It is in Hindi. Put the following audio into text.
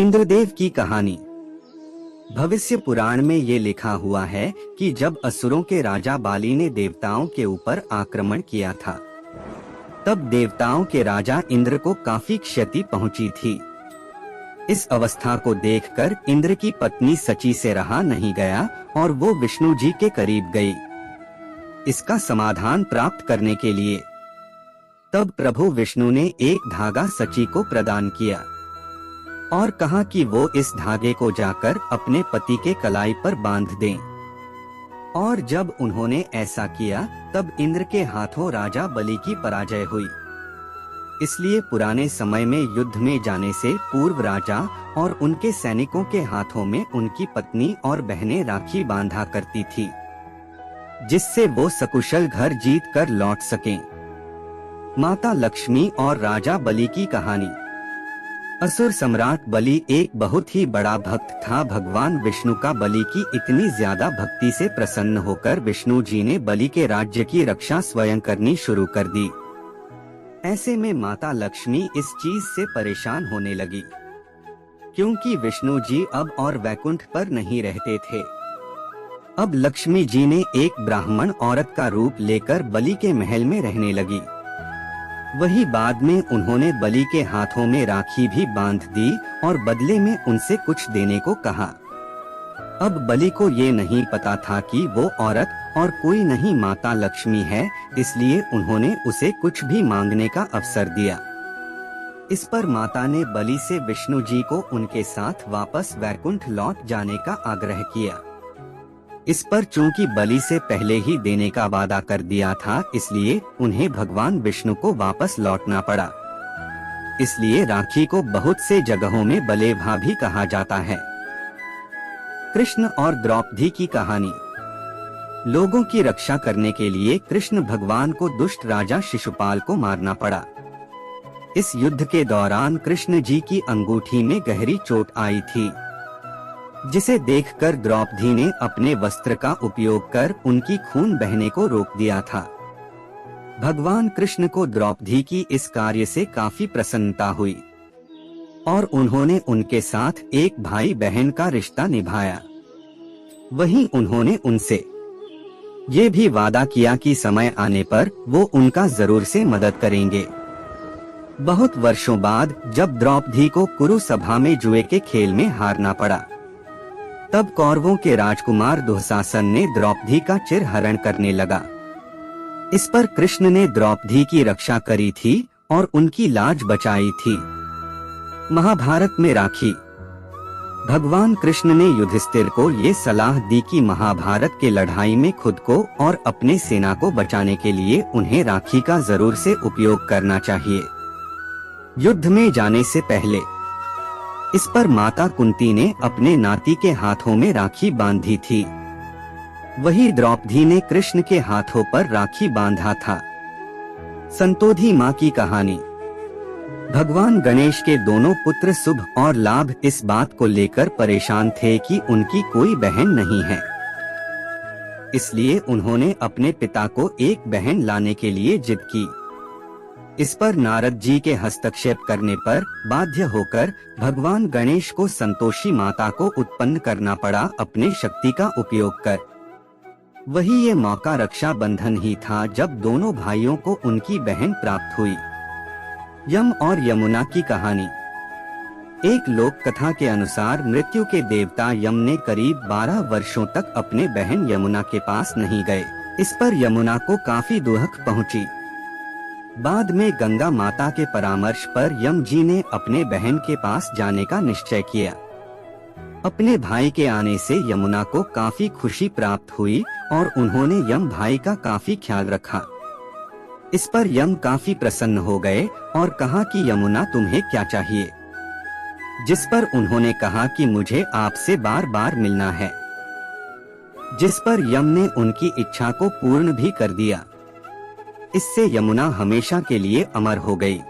इंद्रदेव की कहानी। भविष्य पुराण में ये लिखा हुआ है कि जब असुरों के राजा बाली ने देवताओं के ऊपर आक्रमण किया था, तब देवताओं के राजा इंद्र को काफी क्षति पहुंची थी। इस अवस्था को देखकर इंद्र की पत्नी सची से रहा नहीं गया और वो विष्णु जी के करीब गई, इसका समाधान प्राप्त करने के लिए। तब प्रभु विष्णु ने एक धागा सची को प्रदान किया और कहा कि वो इस धागे को जाकर अपने पति के कलाई पर बांध दें। और जब उन्होंने ऐसा किया तब इंद्र के हाथों राजा बलि की पराजय हुई। इसलिए पुराने समय में युद्ध में जाने से पूर्व राजा और उनके सैनिकों के हाथों में उनकी पत्नी और बहनें राखी बांधा करती थी, जिससे वो सकुशल घर जीत कर लौट सकें। माता लक्ष्मी और राजा बलि की कहानी। असुर सम्राट बलि एक बहुत ही बड़ा भक्त था। भगवान विष्णु का बलि की इतनी ज्यादा भक्ति से प्रसन्न होकर विष्णु जी ने बलि के राज्य की रक्षा स्वयं करनी शुरू कर दी। ऐसे में माता लक्ष्मी इस चीज से परेशान होने लगी, क्योंकि विष्णु जी अब और वैकुंठ पर नहीं रहते थे। अब लक्ष्मी जी ने एक ब्राह्मण औरत का रूप लेकर बलि के महल में रहने लगी। वही बाद में उन्होंने बलि के हाथों में राखी भी बांध दी और बदले में उनसे कुछ देने को कहा। अब बलि को ये नहीं पता था कि वो औरत और कोई नहीं माता लक्ष्मी है, इसलिए उन्होंने उसे कुछ भी मांगने का अवसर दिया। इस पर माता ने बलि से विष्णु जी को उनके साथ वापस वैकुंठ लौट जाने का आग्रह किया। इस पर चूंकि बलि से पहले ही देने का वादा कर दिया था, इसलिए उन्हें भगवान विष्णु को वापस लौटना पड़ा। इसलिए राखी को बहुत से जगहों में बलेभा भी कहा जाता है। कृष्ण और द्रौपदी की कहानी। लोगों की रक्षा करने के लिए कृष्ण भगवान को दुष्ट राजा शिशुपाल को मारना पड़ा। इस युद्ध के दौरान कृष्ण जी की अंगूठी में गहरी चोट आई थी, जिसे देखकर द्रौपदी ने अपने वस्त्र का उपयोग कर उनकी खून बहने को रोक दिया था। भगवान कृष्ण को द्रौपदी की इस कार्य से काफी प्रसन्नता हुई और उन्होंने उनके साथ एक भाई बहन का रिश्ता निभाया। वहीं उन्होंने उनसे ये भी वादा किया कि समय आने पर वो उनका जरूर से मदद करेंगे। बहुत वर्षों बाद जब द्रौपदी को कुरु सभा में जुए के खेल में हारना पड़ा, तब कौरवों के राजकुमार दुःशासन ने द्रौपदी का चिर हरण करने लगा। इस पर कृष्ण ने द्रौपदी की रक्षा करी थी और उनकी लाज बचाई थी। महाभारत में राखी। भगवान कृष्ण ने युधिष्ठिर को ये सलाह दी कि महाभारत के लड़ाई में खुद को और अपने सेना को बचाने के लिए उन्हें राखी का जरूर से उपयोग करना चाहिए, युद्ध में जाने से पहले। इस पर माता कुंती ने अपने नाती के हाथों में राखी बांधी थी। वही द्रौपदी ने कृष्ण के हाथों पर राखी बांधा था। संतोषी माँ की कहानी। भगवान गणेश के दोनों पुत्र शुभ और लाभ इस बात को लेकर परेशान थे कि उनकी कोई बहन नहीं है। इसलिए उन्होंने अपने पिता को एक बहन लाने के लिए जिद की। इस पर नारद जी के हस्तक्षेप करने पर बाध्य होकर भगवान गणेश को संतोषी माता को उत्पन्न करना पड़ा अपने शक्ति का उपयोग कर। वही ये मौका रक्षा बंधन ही था जब दोनों भाइयों को उनकी बहन प्राप्त हुई। यम और यमुना की कहानी। एक लोक कथा के अनुसार मृत्यु के देवता यम ने करीब 12 वर्षों तक अपने बहन यमुना के पास नहीं गए। इस पर यमुना को काफी दुख पहुंची। बाद में गंगा माता के परामर्श पर यम जी ने अपने बहन के पास जाने का निश्चय किया। अपने भाई के आने से यमुना को काफी खुशी प्राप्त हुई और उन्होंने यम भाई का काफी ख्याल रखा। इस पर यम काफी प्रसन्न हो गए और कहा कि यमुना तुम्हें क्या चाहिए, जिस पर उन्होंने कहा कि मुझे आपसे बार बार मिलना है, जिस पर यम ने उनकी इच्छा को पूर्ण भी कर दिया। इससे यमुना हमेशा के लिए अमर हो गई।